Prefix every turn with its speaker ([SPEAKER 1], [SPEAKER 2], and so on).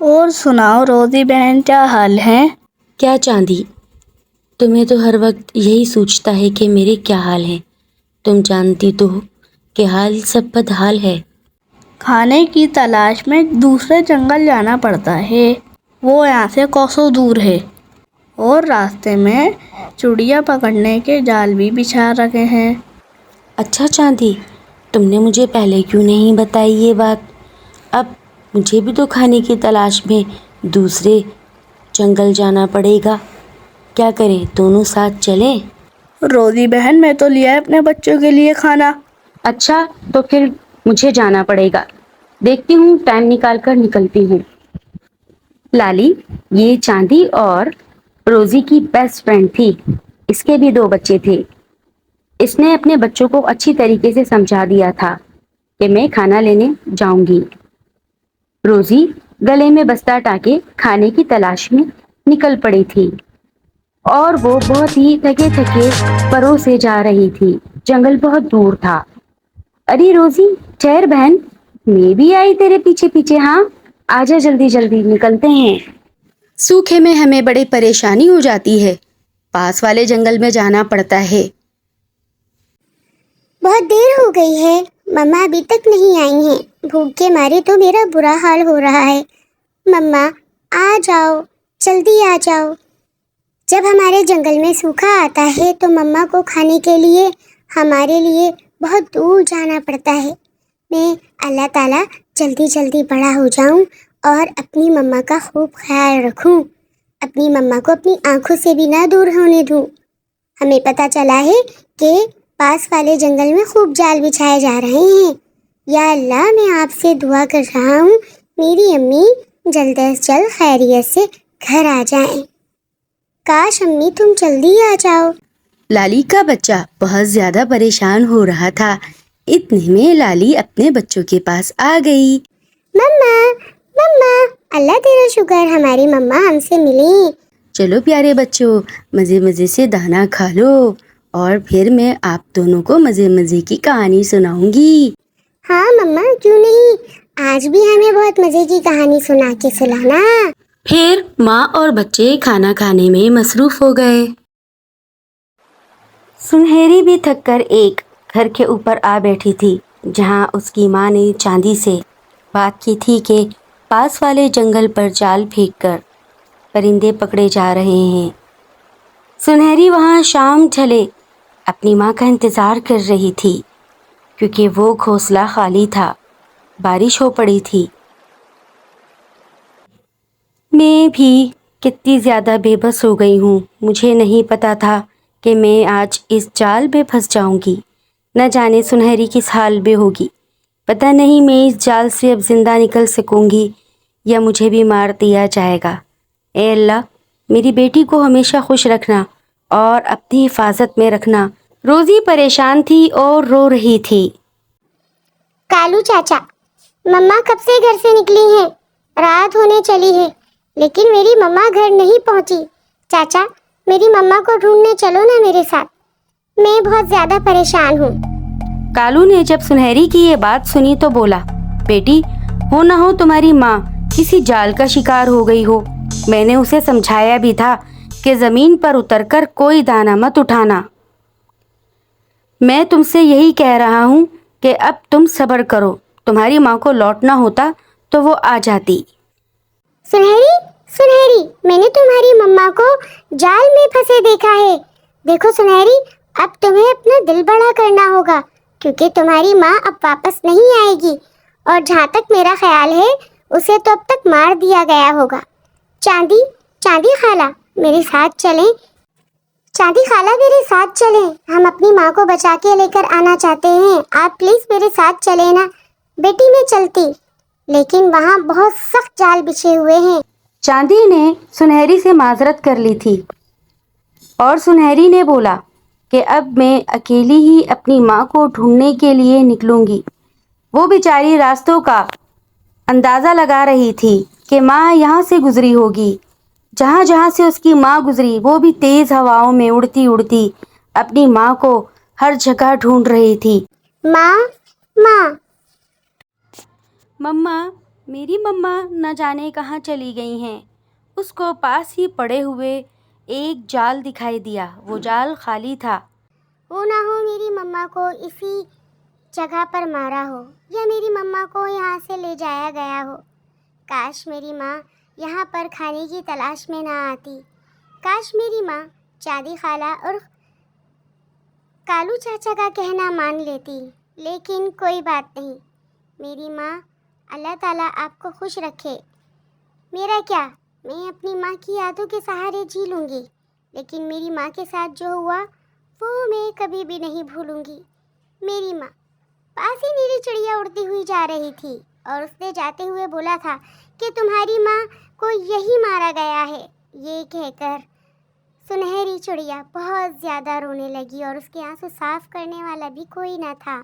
[SPEAKER 1] اور سناؤ روزی بہن، کیا حال ہے؟
[SPEAKER 2] کیا چاندی، تمہیں تو ہر وقت یہی سوچتا ہے کہ میرے کیا حال ہے۔ تم جانتی تو ہو کہ حال سب بدحال ہے۔
[SPEAKER 1] کھانے کی تلاش میں دوسرے جنگل جانا پڑتا ہے، وہ یہاں سے کوسوں دور ہے، اور راستے میں چڑیا پکڑنے کے جال بھی بچھا رکھے ہیں۔
[SPEAKER 2] اچھا چاندی، تم نے مجھے پہلے کیوں نہیں بتائی یہ بات؟ اب مجھے بھی تو کھانے کی تلاش میں دوسرے جنگل جانا پڑے گا۔ کیا کریں، دونوں ساتھ چلیں؟
[SPEAKER 1] روزی بہن، میں تو لیا ہے اپنے بچوں کے لیے کھانا۔
[SPEAKER 2] اچھا، تو پھر مجھے جانا پڑے گا۔ دیکھتی ہوں، ٹائم نکال کر نکلتی ہوں۔ لالی، یہ چاندی اور روزی کی بیسٹ فرینڈ تھی۔ اس کے بھی 2 بچے تھے۔ اس نے اپنے بچوں کو اچھی طریقے سے سمجھا دیا تھا کہ میں کھانا لینے جاؤں گی۔ روزی گلے میں بستہ ٹانکے کھانے کی تلاش میں نکل پڑی تھی، اور وہ بہت ہی تھکے تھکے پروں سے جا رہی تھی۔ جنگل بہت دور تھا۔ ارے روزی، ٹھہر بہن، میں بھی آئی تیرے پیچھے پیچھے۔ ہاں آجا، جلدی جلدی نکلتے ہیں۔ سوکھے میں ہمیں بڑی پریشانی ہو جاتی ہے، پاس والے جنگل میں جانا پڑتا ہے۔
[SPEAKER 3] بہت دیر ہو گئی ہے، مما ابھی تک نہیں آئی ہیں۔ بھوک کے مارے تو میرا برا حال ہو رہا ہے۔ مما آ جاؤ، جلدی آ جاؤ۔ جب ہمارے جنگل میں سوکھا آتا ہے تو مما کو کھانے کے لیے ہمارے لیے بہت دور جانا پڑتا ہے۔ میں اللہ تعالیٰ جلدی جلدی بڑا ہو جاؤں اور اپنی مما کا خوب خیال رکھوں، اپنی مما کو اپنی آنکھوں سے بھی نہ دور ہونے دوں۔ ہمیں پتہ چلا ہے کہ پاس والے جنگل میں خوب جال بچھائے جا رہے ہیں۔ یا اللہ، میں آپ سے دعا کر رہا ہوں میری امی جلد از جلد خیریت سے گھر آ جائیں۔ کاش امی تم جلدی آ جاؤ۔
[SPEAKER 2] لالی کا بچہ بہت زیادہ پریشان ہو رہا تھا۔ اتنے میں لالی اپنے بچوں کے پاس آ گئی۔
[SPEAKER 3] مما مما، اللہ تیرا شکر، ہماری مما ہم سے ملی۔
[SPEAKER 2] چلو پیارے بچوں، مزے مزے سے دانا کھا لو، اور پھر میں آپ دونوں کو مزے مزے کی کہانی سناؤں گی۔
[SPEAKER 3] ہاں مما، کیوں نہیں، آج بھی ہمیں بہت مزے کی کہانی سنا کے سلانا۔
[SPEAKER 2] پھر ماں اور بچے کھانا کھانے میں مصروف ہو گئے۔ سنہری بھی تھک کر ایک گھر کے اوپر آ بیٹھی تھی، جہاں اس کی ماں نے چاندی سے بات کی تھی کہ پاس والے جنگل پر جال پھینک کر پرندے پکڑے جا رہے ہیں۔ سنہری وہاں شام ڈھلے اپنی ماں کا انتظار کر رہی تھی، کیونکہ وہ گھونسلہ خالی تھا، بارش ہو پڑی تھی۔ میں بھی کتنی زیادہ بے بس ہو گئی ہوں، مجھے نہیں پتا تھا کہ میں آج اس جال میں پھنس جاؤں گی۔ نہ جانے سنہری کس حال میں ہوگی، پتہ نہیں میں اس جال سے اب زندہ نکل سکوں گی یا مجھے بھی مار دیا جائے گا۔ اے اللہ، میری بیٹی کو ہمیشہ خوش رکھنا اور اپنی حفاظت میں رکھنا۔ روزی پریشان تھی اور رو رہی تھی۔
[SPEAKER 3] کالو چاچا، مما کب سے گھر سے نکلی ہیں، رات ہونے چلی ہے، لیکن میری مما گھر نہیں پہنچی۔ چاچا، میری مما کو ڈھونڈنے چلو نا میرے ساتھ، میں بہت زیادہ پریشان ہوں۔
[SPEAKER 2] کالو نے جب سنہری کی یہ بات سنی تو بولا، بیٹی، ہو نہ ہو تمہاری ماں کسی جال کا شکار ہو گئی ہو۔ میں نے اسے سمجھایا بھی تھا کہ زمین پر اتر کر کوئی دانہ مت اٹھانا۔ میں تم سے یہی کہہ رہا ہوں کہ اب تم صبر کرو، تمہاری ماں کو لوٹنا ہوتا تو وہ آ جاتی۔
[SPEAKER 3] سنہری، میں نے تمہاری مما کو جال میں پھنسے دیکھا ہے۔ دیکھو سنہری، اب تمہیں اپنا دل بڑا کرنا ہوگا، کیونکہ تمہاری ماں اب واپس نہیں آئے گی، اور جہاں تک میرا خیال ہے اسے تو اب تک مار دیا گیا ہوگا۔ چاندی خالہ، میرے ساتھ چلیں۔ چاندی خالہ، میرے ساتھ چلیں، ہم اپنی ماں کو بچا کے لے کر آنا چاہتے ہیں، آپ پلیز میرے ساتھ چلیں نا۔ بیٹی میں چلتی، لیکن وہاں بہت سخت جال بچھے ہوئے ہیں۔
[SPEAKER 2] چاندی نے سنہری سے معذرت کر لی تھی، اور سنہری نے بولا کہ اب میں اکیلی ہی اپنی ماں کو ڈھونڈنے کے لیے نکلوں گی۔ وہ بیچاری راستوں کا اندازہ لگا رہی تھی کہ ماں یہاں سے گزری ہوگی۔ جہاں جہاں سے اس کی ماں گزری، وہ بھی تیز ہواؤں میں اڑتی اڑتی اپنی ماں کو ہر جگہ ڈھونڈ رہی تھی۔
[SPEAKER 3] ماں،
[SPEAKER 2] مما، میری مما نہ جانے کہاں چلی گئی ہیں۔ اس کو پاس ہی پڑے ہوئے ایک جال دکھائی دیا۔ وہ جال خالی تھا۔
[SPEAKER 3] وہ نہ ہو میری مما کو اسی جگہ پر مارا ہو یا میری مما کو یہاں سے لے جایا گیا ہو۔ کاش میری ماں یہاں پر کھانے کی تلاش میں نہ آتی۔ کاش میری ماں چاندی خالہ اور کالو چاچا کا کہنا مان لیتی، لیکن کوئی بات نہیں۔ میری ماں، اللہ تعالیٰ آپ کو خوش رکھے۔ میرا کیا، میں اپنی ماں کی یادوں کے سہارے جی لوں گی، لیکن میری ماں کے ساتھ جو ہوا وہ میں کبھی بھی نہیں بھولوں گی۔ میری ماں، پاس ہی نیلی چڑیا اڑتی ہوئی جا رہی تھی اور اس نے جاتے ہوئے بولا تھا کہ تمہاری ماں کو یہی مارا گیا ہے۔ یہ کہہ کر سنہری چڑیا بہت زیادہ رونے لگی اور اس کے آنسو صاف کرنے والا بھی کوئی نہ تھا۔